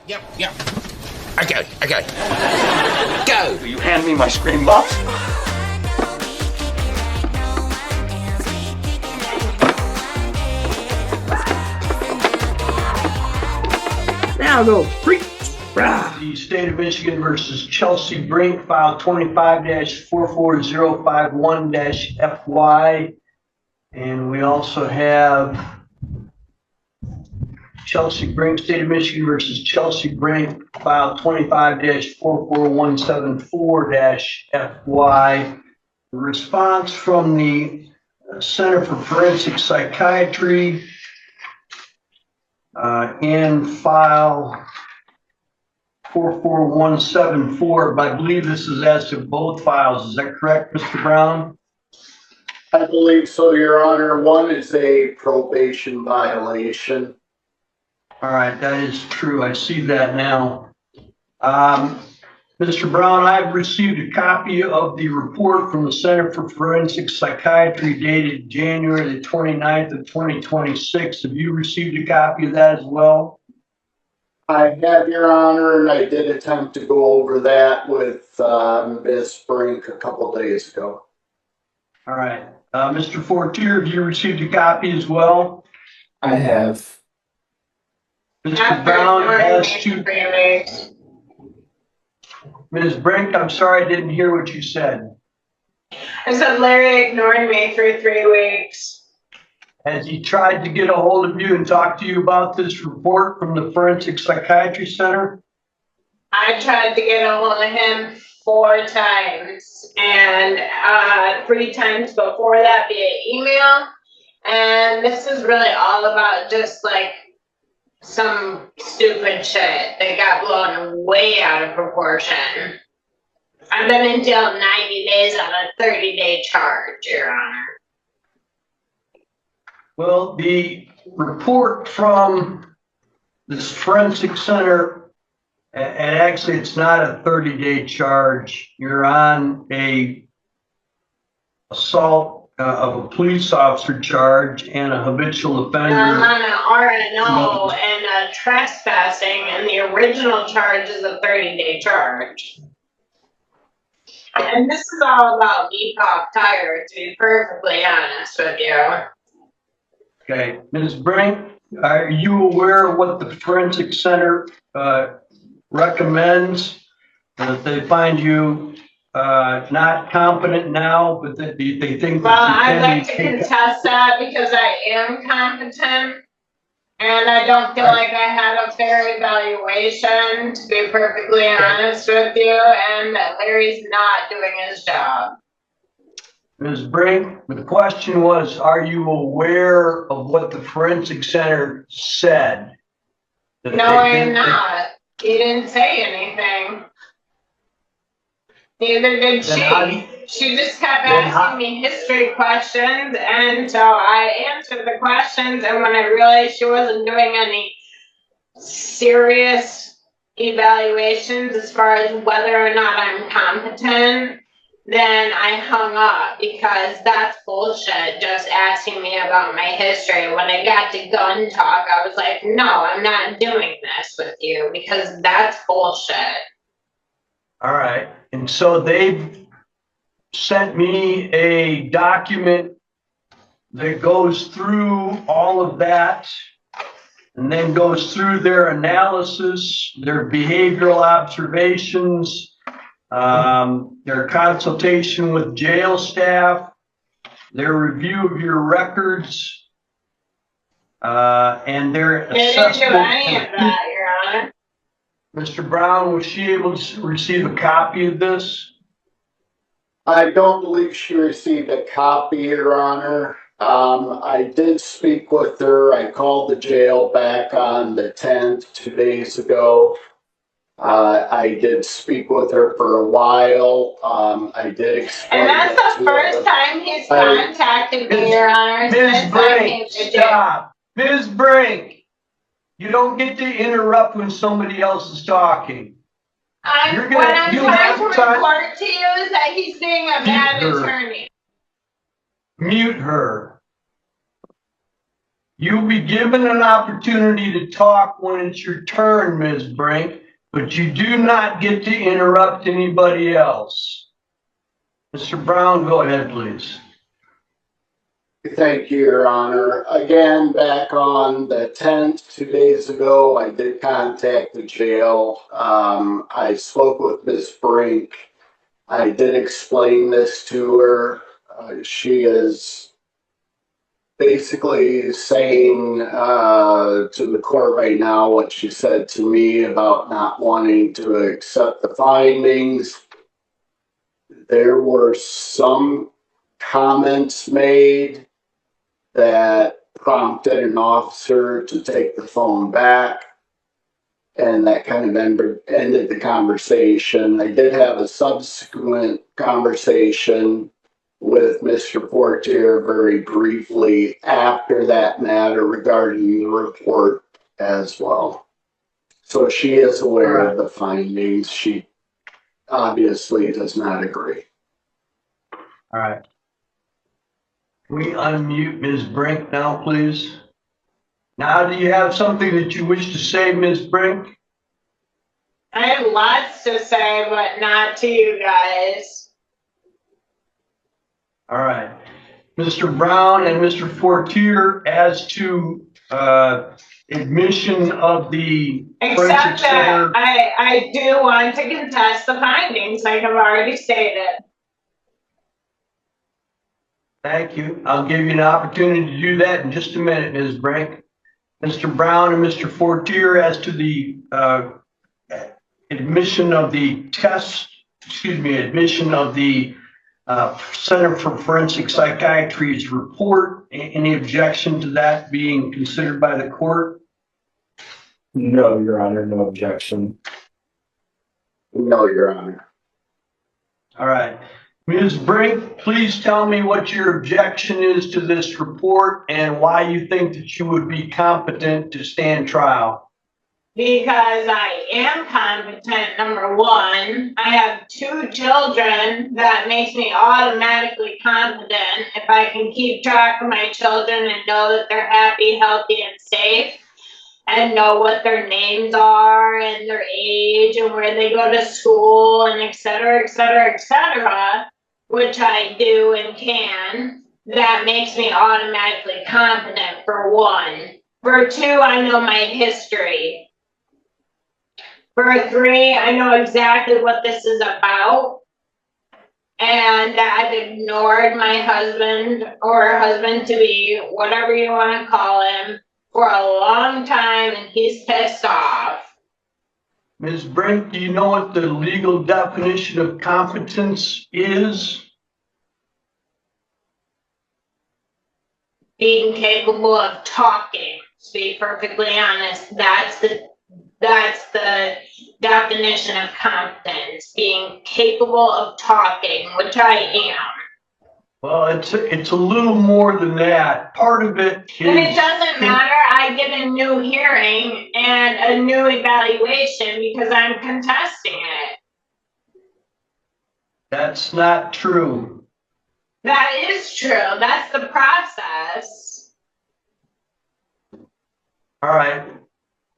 Yep. Okay. Go! Will you hand me my screen box? Now go. The State of Michigan versus Chelsea Brink, file 25-44051-FY. And we also have Chelsea Brink, State of Michigan versus Chelsea Brink, file 25-44174-FY. The response from the Center for Forensic Psychiatry in file 44174, but I believe this is as to both files. Is that correct, Mr. Brown? I believe so, Your Honor. One is a probation violation. All right, that is true. I see that now. Mr. Brown, I've received a copy of the report from the Center for Forensic Psychiatry dated January the 29th of 2026. Have you received a copy of that as well? I have, Your Honor, and I did attempt to go over that with Ms. Brink a couple days ago. All right. Mr. Fortier, have you received a copy as well? I have. Mr. Brown has to. Ms. Brink, I'm sorry I didn't hear what you said. I said Larry ignored me for 3 weeks. Has he tried to get a hold of you and talk to you about this report from the Forensic Psychiatry Center? I tried to get a hold of him 4 times, and 3 times before that via email. And this is really all about just like some stupid shit that got blown way out of proportion. I've been in jail 90 days on a 30-day charge, Your Honor. Well, the report from this forensic center, and actually it's not a 30-day charge. You're on a assault of a police officer charge and a habitual offender. I'm on an RNO and a trespassing, and the original charge is a 30-day charge. And this is all about me pop tire, to be perfectly honest with you. Okay, Ms. Brink, are you aware of what the Forensic Center recommends? That they find you not competent now, but that they think. Well, I'd like to contest that because I am competent, and I don't feel like I had a fair evaluation, to be perfectly honest with you, and that Larry's not doing his job. Ms. Brink, the question was, are you aware of what the Forensic Center said? No, I am not. He didn't say anything. Neither did she. She just kept asking me history questions, and so I answered the questions, and when I realized she wasn't doing any serious evaluations as far as whether or not I'm competent, then I hung up, because that's bullshit, just asking me about my history. When I got to gun talk, I was like, no, I'm not doing this with you, because that's bullshit. All right, and so they've sent me a document that goes through all of that and then goes through their analysis, their behavioral observations, their consultation with jail staff, their review of your records, and their assessment. They didn't do any of that, Your Honor. Mr. Brown, was she able to receive a copy of this? I don't believe she received a copy, Your Honor. I did speak with her. I called the jail back on the 10th, 2 days ago. I did speak with her for a while. I did explain. And that's the first time he's contacted me, Your Honor. Ms. Brink, stop. Ms. Brink, you don't get to interrupt when somebody else is talking. What I'm trying to report to you is that he's being a bad attorney. Mute her. You'll be given an opportunity to talk when it's your turn, Ms. Brink, but you do not get to interrupt anybody else. Mr. Brown, go ahead, please. Thank you, Your Honor. Again, back on the 10th, 2 days ago, I did contact the jail. I spoke with Ms. Brink. I did explain this to her. She is basically saying to the court right now what she said to me about not wanting to accept the findings. There were some comments made that prompted an officer to take the phone back, and that kind of ended the conversation. I did have a subsequent conversation with Mr. Portier very briefly after that matter regarding the report as well. So she is aware of the findings. She obviously does not agree. All right. Can we unmute Ms. Brink now, please? Now, do you have something that you wish to say, Ms. Brink? I have lots to say, but not to you guys. All right. Mr. Brown and Mr. Fortier, as to admission of the Except forensic center. that I do want to contest the findings, like I've already stated. Thank you. I'll give you an opportunity to do that in just a minute, Ms. Brink. Mr. Brown and Mr. Fortier, as to the admission of the admission of the Center for Forensic Psychiatry's report. Any objection to that being considered by the court? No, Your Honor, no objection. No, Your Honor. All right. Ms. Brink, please tell me what your objection is to this report and why you think that you would be competent to stand trial. Because I am competent, number one. I have 2 children. That makes me automatically competent if I can keep track of my children and know that they're happy, healthy, and safe, and know what their names are and their age and where they go to school and et cetera, et cetera, et cetera, which I do and can. That makes me automatically competent, for 1. For 2, I know my history. For 3, I know exactly what this is about. And I've ignored my husband or husband-to-be, whatever you want to call him, for a long time, and he's pissed off. Ms. Brink, do you know what the legal definition of competence is? Being capable of talking, to be perfectly honest. That's the definition of competence, being capable of talking, which I am. Well, it's a little more than that. Part of it is... And it doesn't matter. I get a new hearing and a new evaluation because I'm contesting it. That's not true. That is true. That's the process. All right.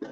Do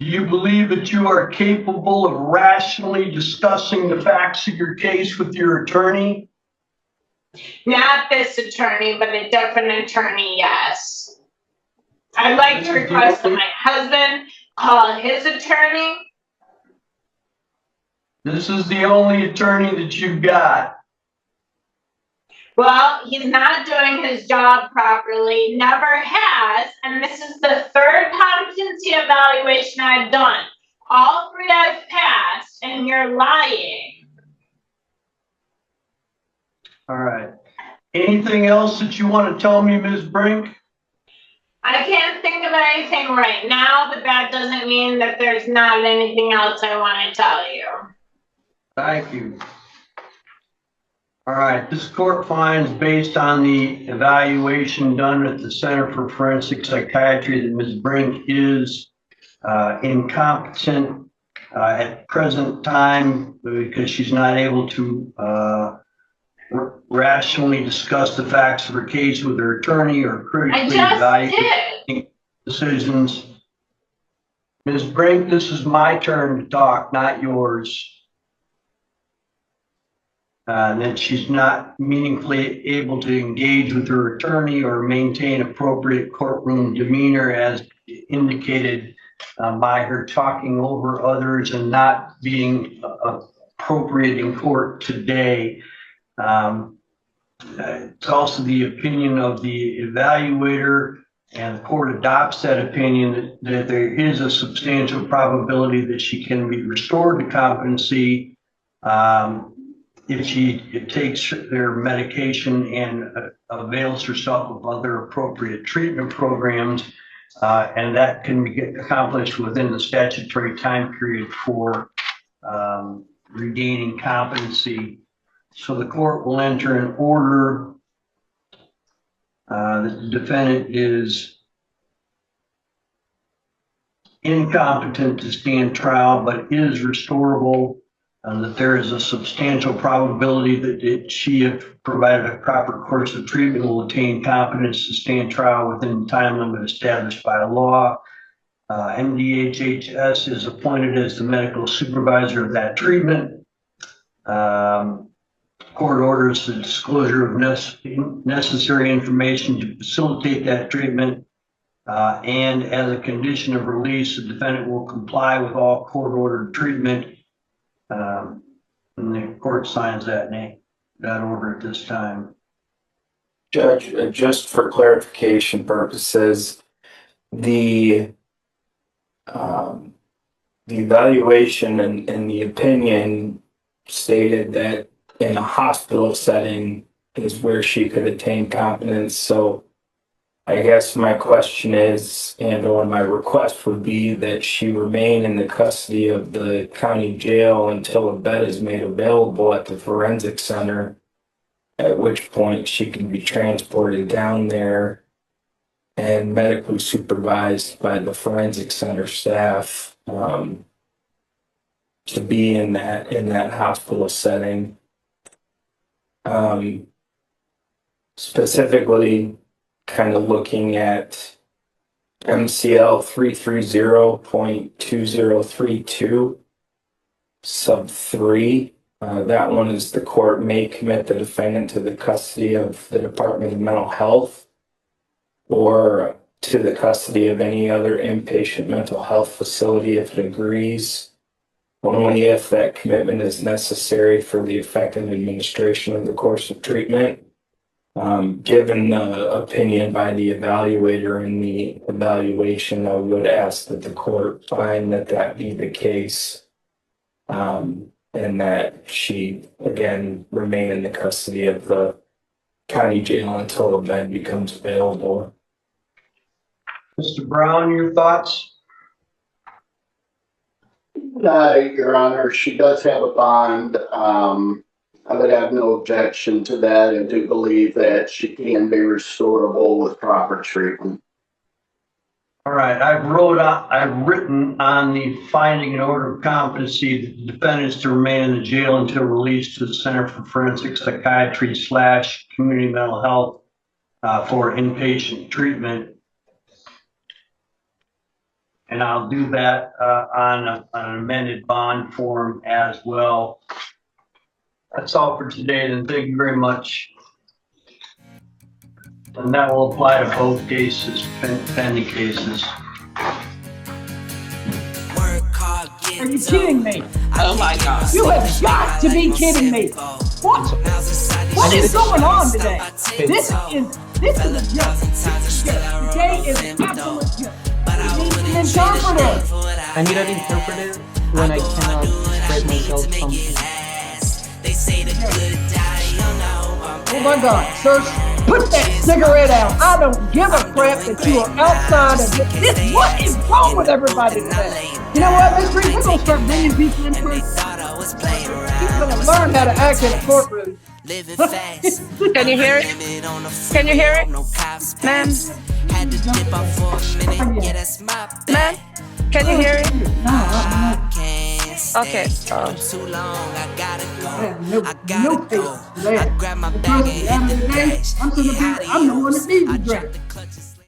you believe that you are capable of rationally discussing the facts of your case with your attorney? Not this attorney, but a different attorney, yes. I'd like to request that my husband call his attorney. This is the only attorney that you've got. Well, he's not doing his job properly, never has, and this is the 3rd competency evaluation I've done. All 3 I've passed, and you're lying. All right. Anything else that you want to tell me, Ms. Brink? I can't think of anything right now, but that doesn't mean that there's not anything else I want to tell you. Thank you. All right, this court finds, based on the evaluation done at the Center for Forensic Psychiatry, that Ms. Brink is incompetent at present time because she's not able to rationally discuss the facts of her case with her attorney or I critically just evaluate did. decisions. Ms. Brink, this is my turn to talk, not yours. And that she's not meaningfully able to engage with her attorney or maintain appropriate courtroom demeanor as indicated by her talking over others and not being appropriate in court today. It's also the opinion of the evaluator, and the court adopts that opinion that there is a substantial probability that she can be restored to competency if she takes their medication and avails herself of other appropriate treatment programs, and that can be accomplished within the statutory time period for regaining competency. So the court will enter an order that the defendant is incompetent to stand trial, but is restorable, and that there is a substantial probability that she, if provided a proper course of treatment, will attain competence to stand trial within the time limit established by law. MDHHS is appointed as the medical supervisor of that treatment. Court orders the disclosure of necessary information to facilitate that treatment. And as a condition of release, the defendant will comply with all court-ordered treatment. And the court signs that order at this time. Judge, just for clarification purposes, the evaluation and the opinion stated that in a hospital setting is where she could attain competence. So I guess my question is, and or my request would be that she remain in the custody of the county jail until a bed is made available at the forensic center, at which point she can be transported down there and medically supervised by the forensic center staff to be in that hospital setting. Specifically kind of looking at MCL 330.2032 sub 3. That one is the court may commit the defendant to the custody of the Department of Mental Health or to the custody of any other inpatient mental health facility if it agrees, only if that commitment is necessary for the effective administration of the course of treatment. Given the opinion by the evaluator in the evaluation, I would ask that the court find that that be the case, and that she, again, remain in the custody of the county jail until a bed becomes available. Mr. Brown, your thoughts? Your Honor, she does have a bond. I would have no objection to that and do believe that she can be restorable with proper treatment. All right, I've written on the finding and order of competency that the defendant is to remain in the jail until released to the Center for Forensic Psychiatry / Community Mental Health for inpatient treatment. And I'll do that on an amended bond form as well. That's all for today, then. Thank you very much. And that will apply to both cases, pending cases. Are you kidding me? Oh my God. You have got to be kidding me. What is going on today? This is a joke. Today is an absolute joke. We need an interpreter. I need an interpreter when I cannot spread myself something. Oh my God, sir, put that cigarette out. I don't give a crap that you are outside of this. What is wrong with everybody today? You know what, Miss Reed, we're going to start bringing people in first. You're going to learn how to act in a courtroom. Can you hear it? Can you hear it? Ma'am? Ma'am? Can you hear it? Okay. I have no patience for that. Because at the end of the day, I'm sitting up here, I'm the one that needs the drink.